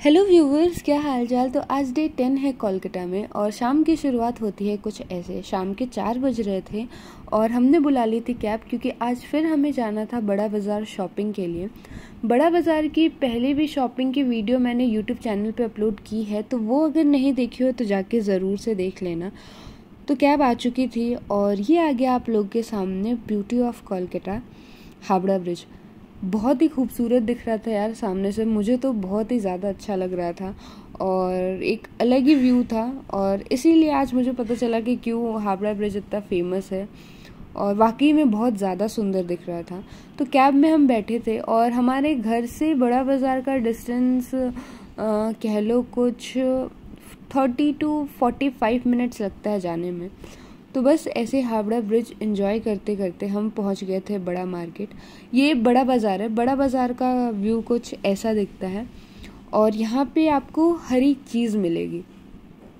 Hello viewers, क्या हाल चाल। तो आज डे 10 है कोलकाता में और शाम की शुरुआत होती है कुछ ऐसे। शाम के 4 बज रहे थे और हमने बुला ली थी कैब क्योंकि आज फिर हमें जाना था बड़ा बाज़ार शॉपिंग के लिए। बड़ा बाज़ार की पहले भी शॉपिंग की वीडियो मैंने यूट्यूब चैनल पे अपलोड की है, तो वो अगर नहीं देखी हो तो जाके ज़रूर से देख लेना। तो कैब आ चुकी थी और ये आ गया आप लोग के सामने beauty of Kolkata, Howrah bridge. बहुत ही खूबसूरत दिख रहा था यार सामने से, मुझे तो बहुत ही ज़्यादा अच्छा लग रहा था और एक अलग ही व्यू था। और इसीलिए आज मुझे पता चला कि क्यों हावड़ा ब्रिज इतना फेमस है और वाकई में बहुत ज़्यादा सुंदर दिख रहा था। तो कैब में हम बैठे थे और हमारे घर से बड़ा बाज़ार का डिस्टेंस कह लो कुछ 30 to 45 मिनट्स लगता है जाने में। तो बस ऐसे हावड़ा ब्रिज एंजॉय करते करते हम पहुंच गए थे बड़ा मार्केट। ये बड़ा बाज़ार है। बड़ा बाज़ार का व्यू कुछ ऐसा दिखता है और यहाँ पे आपको हर एक चीज़ मिलेगी।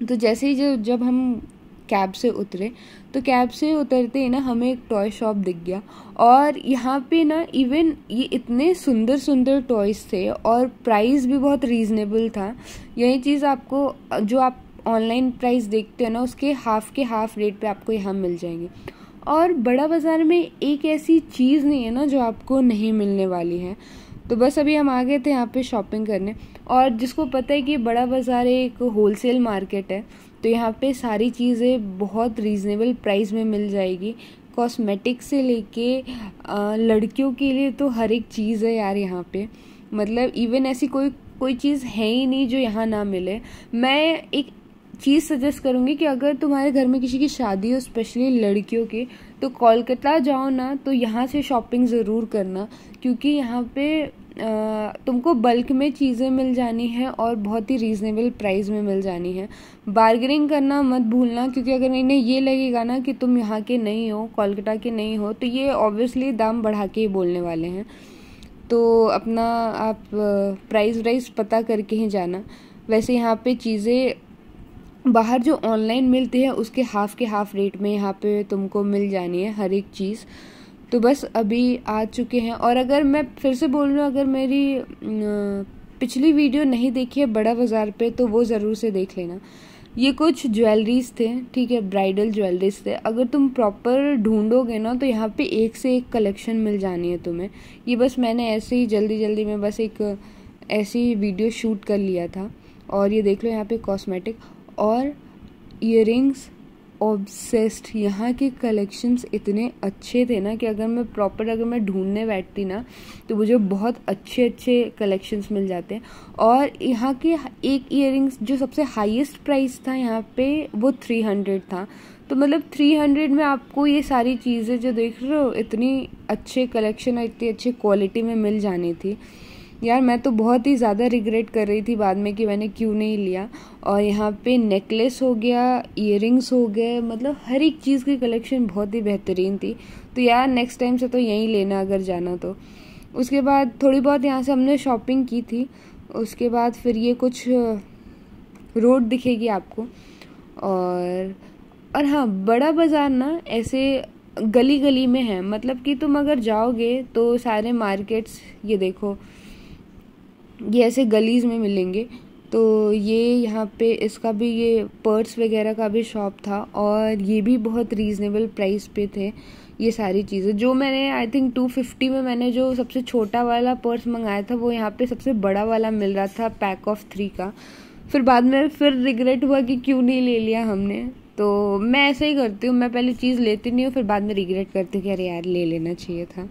तो जैसे ही जब हम कैब से उतरे तो कैब से उतरते ही ना हमें एक टॉय शॉप दिख गया और यहाँ पे ना इवन ये इतने सुंदर सुंदर टॉयज़ थे और प्राइस भी बहुत रीज़नेबल था। यही चीज़ आपको जो आप ऑनलाइन प्राइस देखते हो ना उसके हाफ रेट पे आपको यहाँ मिल जाएंगे। और बड़ा बाज़ार में एक ऐसी चीज़ नहीं है ना जो आपको नहीं मिलने वाली है। तो बस अभी हम आ गए थे यहाँ पे शॉपिंग करने और जिसको पता है कि बड़ा बाज़ार एक होलसेल मार्केट है तो यहाँ पे सारी चीज़ें बहुत रीज़नेबल प्राइस में मिल जाएगी। कॉस्मेटिक से लेके लड़कियों के लिए तो हर एक चीज़ है यार यहाँ पे। मतलब इवन ऐसी कोई चीज़ है ही नहीं जो यहाँ ना मिले। मैं एक चीज़ सजेस्ट करूँगी कि अगर तुम्हारे घर में किसी की शादी हो, स्पेशली लड़कियों की, तो कोलकाता जाओ ना तो यहाँ से शॉपिंग ज़रूर करना क्योंकि यहाँ पे तुमको बल्क में चीज़ें मिल जानी है और बहुत ही रीज़नेबल प्राइस में मिल जानी है। बार्गेनिंग करना मत भूलना क्योंकि अगर इन्हें ये लगेगा ना कि तुम यहाँ के नहीं हो, कोलकाता के नहीं हो, तो ये ऑब्वियसली दाम बढ़ा के ही बोलने वाले हैं। तो अपना आप प्राइस पता करके ही जाना। वैसे यहाँ पे चीज़ें बाहर जो ऑनलाइन मिलती है उसके हाफ रेट में यहाँ पे तुमको मिल जानी है हर एक चीज़। तो बस अभी आ चुके हैं और अगर मैं फिर से बोल रही हूँ, अगर मेरी पिछली वीडियो नहीं देखी है बड़ा बाज़ार पे तो वो ज़रूर से देख लेना। ये कुछ ज्वेलरीज थे, ठीक है, ब्राइडल ज्वेलरीज थे। अगर तुम प्रॉपर ढूंढोगे ना तो यहाँ पे एक से एक कलेक्शन मिल जानी है तुम्हें। ये बस मैंने ऐसे ही जल्दी में बस एक ऐसी वीडियो शूट कर लिया था। और ये देख लो यहाँ पे कॉस्मेटिक और इयररिंग्स, ऑब्सेस्ड। यहाँ के कलेक्शंस इतने अच्छे थे ना कि अगर मैं ढूंढने बैठती ना तो मुझे बहुत अच्छे कलेक्शंस मिल जाते हैं। और यहाँ के एक इयररिंग्स जो सबसे हाईएस्ट प्राइस था यहाँ पे वो 300 था। तो मतलब 300 में आपको ये सारी चीज़ें जो देख रहे हो इतनी अच्छे कलेक्शन और इतनी अच्छी क्वालिटी में मिल जानी थी यार। मैं तो बहुत ही ज़्यादा रिग्रेट कर रही थी बाद में कि मैंने क्यों नहीं लिया। और यहाँ पे नेकलेस हो गया, इयररिंग्स हो गए, मतलब हर एक चीज़ की कलेक्शन बहुत ही बेहतरीन थी। तो यार नेक्स्ट टाइम से तो यहीं लेना अगर जाना तो। उसके बाद थोड़ी बहुत यहाँ से हमने शॉपिंग की थी। उसके बाद फिर ये कुछ रोड दिखेगी आपको। और हाँ, बड़ा बाज़ार ना ऐसे गली में है। मतलब कि तुम अगर जाओगे तो सारे मार्केट्स ये देखो ये ऐसे गलीज में मिलेंगे। तो ये यहाँ पे इसका भी ये पर्स वगैरह का भी शॉप था और ये भी बहुत रीज़नेबल प्राइस पे थे ये सारी चीज़ें। जो मैंने आई थिंक 250 में मैंने जो सबसे छोटा वाला पर्स मंगाया था वो यहाँ पे सबसे बड़ा वाला मिल रहा था पैक ऑफ 3 का। फिर बाद में रिग्रेट हुआ कि क्यों नहीं ले लिया हमने। तो मैं ऐसे ही करती हूँ, मैं पहले चीज़ लेती नहीं हूँ फिर बाद में रिग्रेट करती हूँ कि अरे यार ले लेना चाहिए था।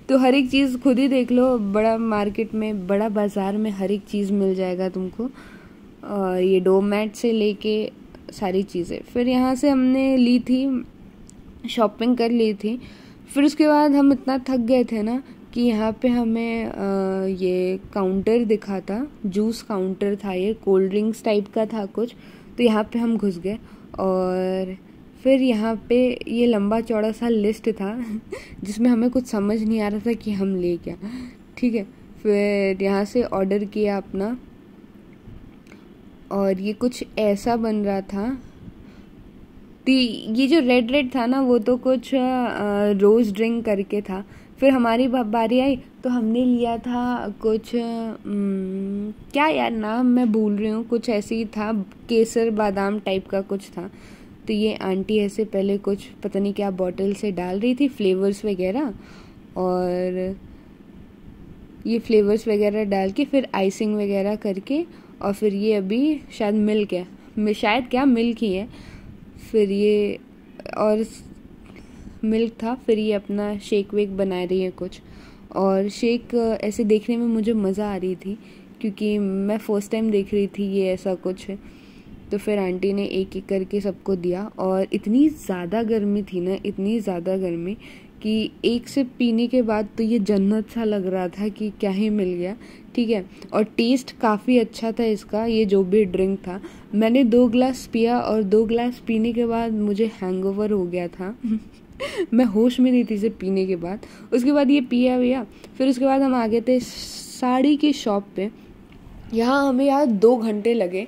तो हर एक चीज़ खुद ही देख लो, बड़ा मार्केट में, बड़ा बाज़ार में हर एक चीज़ मिल जाएगा तुमको। और ये डोरमैट से लेके सारी चीज़ें फिर यहाँ से हमने ली थी, शॉपिंग कर ली थी। फिर उसके बाद हम इतना थक गए थे ना कि यहाँ पे हमें ये काउंटर दिखा था, जूस काउंटर था, ये कोल्ड ड्रिंक्स टाइप का था कुछ। तो यहाँ पे हम घुस गए और फिर यहाँ पे ये लंबा चौड़ा सा लिस्ट था जिसमें हमें कुछ समझ नहीं आ रहा था कि हम ले क्या, ठीक है। फिर यहाँ से ऑर्डर किया अपना और ये कुछ ऐसा बन रहा था। तो ये जो रेड था ना वो तो कुछ रोज़ ड्रिंक करके था। फिर हमारी बारी आई तो हमने लिया था कुछ क्या यार नाम मैं भूल रही हूँ, कुछ ऐसे ही था, केसर बादाम टाइप का कुछ था। तो ये आंटी ऐसे पहले कुछ पता नहीं क्या बॉटल से डाल रही थी फ्लेवर्स वगैरह, और ये फ्लेवर्स वगैरह डाल के फिर आइसिंग वगैरह करके, और फिर ये अभी शायद मिल्क है, शायद क्या मिल्क ही है, फिर ये और मिल्क था, फिर ये अपना शेक वेक बना रही है कुछ। और शेक ऐसे देखने में मुझे मज़ा आ रही थी क्योंकि मैं फ़र्स्ट टाइम देख रही थी ये ऐसा कुछ। तो फिर आंटी ने एक एक करके सबको दिया, और इतनी ज़्यादा गर्मी थी ना, इतनी ज़्यादा गर्मी कि एक सिप पीने के बाद तो ये जन्नत सा लग रहा था कि क्या ही मिल गया, ठीक है। और टेस्ट काफ़ी अच्छा था इसका, ये जो भी ड्रिंक था। मैंने 2 ग्लास पिया और 2 ग्लास पीने के बाद मुझे हैंगओवर हो गया था मैं होश में नहीं थी इसे पीने के बाद। उसके बाद ये पिया भैया, फिर उसके बाद हम आ गए थे साड़ी की शॉप पे। यहाँ हमें यार 2 घंटे लगे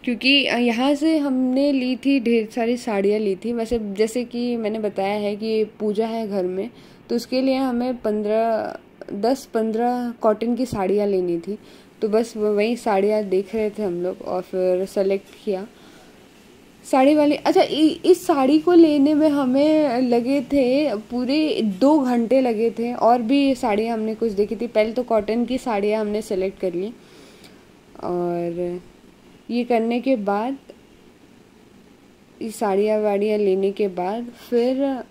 क्योंकि यहाँ से हमने ली थी, ढेर सारी साड़ियाँ ली थी। वैसे जैसे कि मैंने बताया है कि पूजा है घर में, तो उसके लिए हमें 10-15 कॉटन की साड़ियाँ लेनी थी। तो बस वही साड़ियाँ देख रहे थे हम लोग और फिर सेलेक्ट किया साड़ी वाली। अच्छा, इस साड़ी को लेने में हमें लगे थे पूरे 2 घंटे लगे थे। और भी साड़ियाँ हमने कुछ देखी थी, पहले तो कॉटन की साड़ियाँ हमने सेलेक्ट कर ली, और ये करने के बाद, ये साड़ियाँ वाड़ियाँ लेने के बाद फिर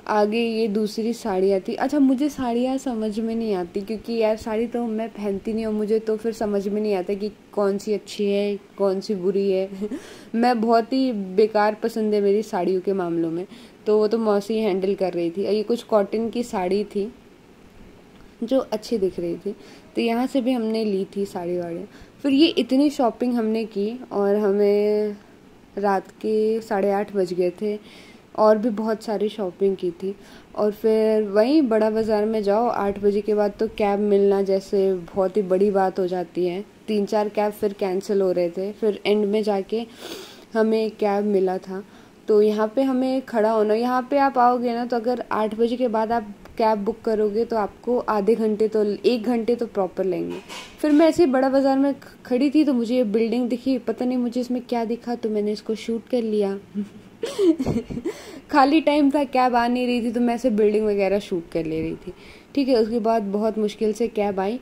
आगे ये दूसरी साड़ियाँ थी। अच्छा, मुझे साड़ियाँ समझ में नहीं आती क्योंकि यार साड़ी तो मैं पहनती नहीं हूँ, मुझे तो फिर समझ में नहीं आता कि कौन सी अच्छी है कौन सी बुरी है मैं बहुत ही बेकार पसंद है मेरी साड़ियों के मामलों में। तो वो तो मौसी हैंडल कर रही थी। और ये कुछ कॉटन की साड़ी थी जो अच्छी दिख रही थी, तो यहाँ से भी हमने ली थी साड़ी वाड़ियाँ। फिर ये इतनी शॉपिंग हमने की और हमें रात के 8:30 बज गए थे, और भी बहुत सारी शॉपिंग की थी। और फिर वहीं बड़ा बाज़ार में जाओ 8 बजे के बाद तो कैब मिलना जैसे बहुत ही बड़ी बात हो जाती है। 3-4 कैब फिर कैंसिल हो रहे थे, फिर एंड में जाके हमें कैब मिला था। तो यहाँ पे हमें खड़ा होना, यहाँ पे आप आओगे ना तो अगर 8 बजे के बाद आप कैब बुक करोगे तो आपको आधे घंटे तो 1 घंटे तो प्रॉपर लेंगे। फिर मैं ऐसे बड़ा बाज़ार में खड़ी थी तो मुझे ये बिल्डिंग दिखी, पता नहीं मुझे इसमें क्या दिखा, तो मैंने इसको शूट कर लिया खाली टाइम था, कैब आ नहीं रही थी तो मैं ऐसे बिल्डिंग वगैरह शूट कर ले रही थी, ठीक है। उसके बाद बहुत मुश्किल से कैब आई,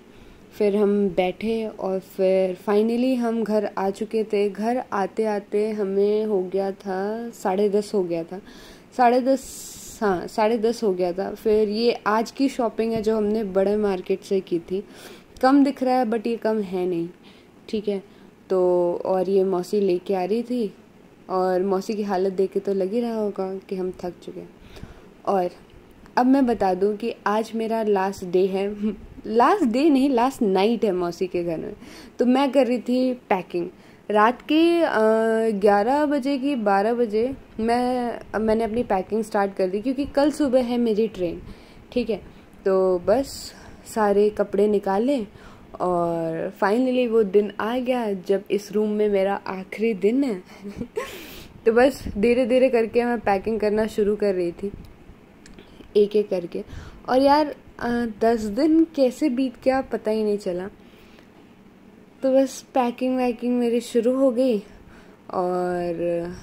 फिर हम बैठे और फिर फाइनली हम घर आ चुके थे। घर आते आते हमें हो गया था 10:30 हो गया था, 10:30, हाँ 10:30 हो गया था। फिर ये आज की शॉपिंग है जो हमने बड़े मार्केट से की थी। कम दिख रहा है बट ये कम है नहीं, ठीक है। तो और ये मौसी लेके आ रही थी, और मौसी की हालत देख के तो लग ही रहा होगा कि हम थक चुके हैं। और अब मैं बता दूं कि आज मेरा लास्ट डे है लास्ट डे नहीं, लास्ट नाइट है मौसी के घर में। तो मैं कर रही थी पैकिंग। रात के 11 बजे की 12 बजे मैंने अपनी पैकिंग स्टार्ट कर दी क्योंकि कल सुबह है मेरी ट्रेन, ठीक है। तो बस सारे कपड़े निकाले और फाइनली वो दिन आ गया जब इस रूम में मेरा आखिरी दिन है तो बस धीरे धीरे करके मैं पैकिंग करना शुरू कर रही थी एक एक करके। और यार 10 दिन कैसे बीत गया पता ही नहीं चला। तो बस पैकिंग वैकिंग मेरी शुरू हो गई और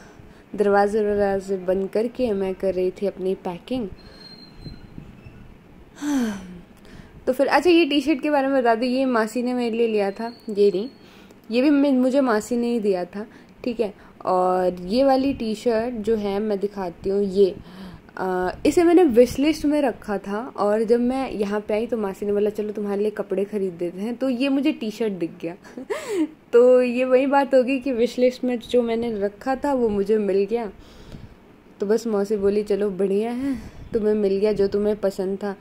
दरवाजे बंद करके मैं कर रही थी अपनी पैकिंग। तो फिर अच्छा, ये टी शर्ट के बारे में बता दूँ, ये मासी ने मेरे लिए लिया था, ये नहीं, ये भी मुझे मासी ने ही दिया था, ठीक है। और ये वाली टी शर्ट जो है मैं दिखाती हूँ, ये इसे मैंने विश लिस्ट में रखा था और जब मैं यहाँ पे आई तो मासी ने बोला चलो तुम्हारे लिए कपड़े खरीद देते हैं, तो ये मुझे टी शर्ट दिख गया तो ये वही बात होगी कि विश लिस्ट में जो मैंने रखा था वो मुझे मिल गया। तो बस मौसी बोली चलो बढ़िया है, तुम्हें मिल गया जो तुम्हें पसंद था।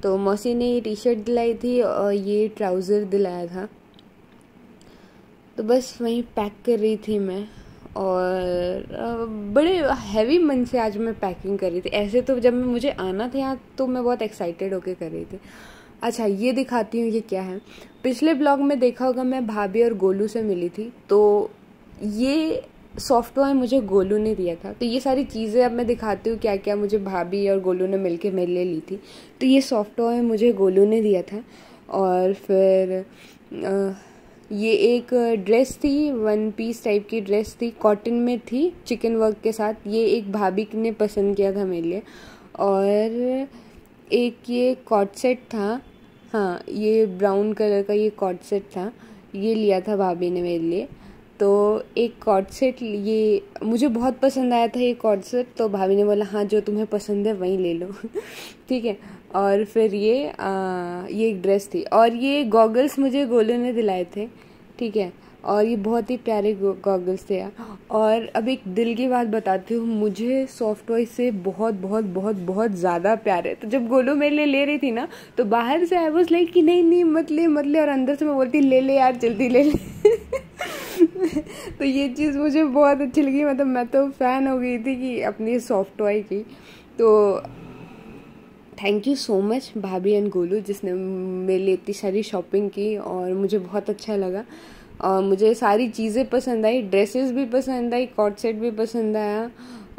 तो मौसी ने ये टी शर्ट दिलाई थी और ये ट्राउज़र दिलाया था। तो बस वहीं पैक कर रही थी मैं और बड़े हैवी मन से आज मैं पैकिंग कर रही थी। ऐसे तो जब मुझे आना था यहाँ तो मैं बहुत एक्साइटेड होके कर रही थी। अच्छा, ये दिखाती हूँ ये क्या है। पिछले ब्लॉग में देखा होगा मैं भाभी और गोलू से मिली थी, तो ये सॉफ्ट टॉय मुझे गोलू ने दिया था। तो ये सारी चीज़ें अब मैं दिखाती हूँ क्या क्या मुझे भाभी और गोलू ने मिलके मेरे लिए ली थी। तो ये सॉफ्ट टॉय मुझे गोलू ने दिया था और फिर ये एक ड्रेस थी, वन पीस टाइप की ड्रेस थी, कॉटन में थी, चिकन वर्क के साथ। ये एक भाभी ने पसंद किया था मेरे लिए। और एक ये कॉट सेट था, हाँ ये ब्राउन कलर का ये कॉट सेट था, ये लिया था भाभी ने मेरे लिए। तो एक कॉट सेट ये मुझे बहुत पसंद आया था ये कॉट सेट, तो भाभी ने बोला हाँ जो तुम्हें पसंद है वही ले लो। ठीक है। और फिर ये एक ड्रेस थी, और ये गॉगल्स मुझे गोलू ने दिलाए थे। ठीक है। और ये बहुत ही प्यारे गॉगल्स थे यार। और अब एक दिल की बात बताती हूँ, मुझे सॉफ्ट टॉय से बहुत बहुत बहुत बहुत ज़्यादा प्यार है। तो जब गोलू मेरे लिए ले रही थी ना, तो बाहर से आई वाज लाइक कि नहीं नहीं मत ले मत ले, और अंदर से मैं बोलती ले ले यार जल्दी ले ले। तो ये चीज़ मुझे बहुत अच्छी लगी, मतलब मैं तो फ़ैन हो गई थी कि अपनी सॉफ्ट टॉय की। तो थैंक यू सो मच भाभी एंड गोलू, जिसने मेरे लिए इतनी सारी शॉपिंग की, और मुझे बहुत अच्छा लगा। और मुझे सारी चीज़ें पसंद आई, ड्रेसेस भी पसंद आई, कॉट सेट भी पसंद आया,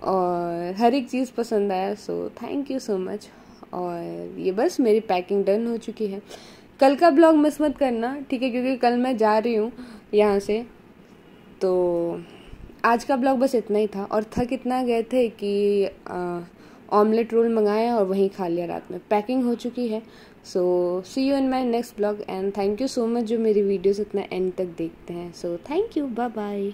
और हर एक चीज़ पसंद आया। सो थैंक यू सो मच। और ये बस मेरी पैकिंग डन हो चुकी है। कल का ब्लॉग मिस मत करना, ठीक है, क्योंकि कल मैं जा रही हूँ यहाँ से। तो आज का ब्लॉग बस इतना ही था। और थक इतना गए थे कि ऑमलेट रोल मंगाया और वहीं खा लिया रात में। पैकिंग हो चुकी है। So see you in my next blog, and thank you so much जो मेरी वीडियोस इतना एंड तक देखते हैं। So thank you, bye bye.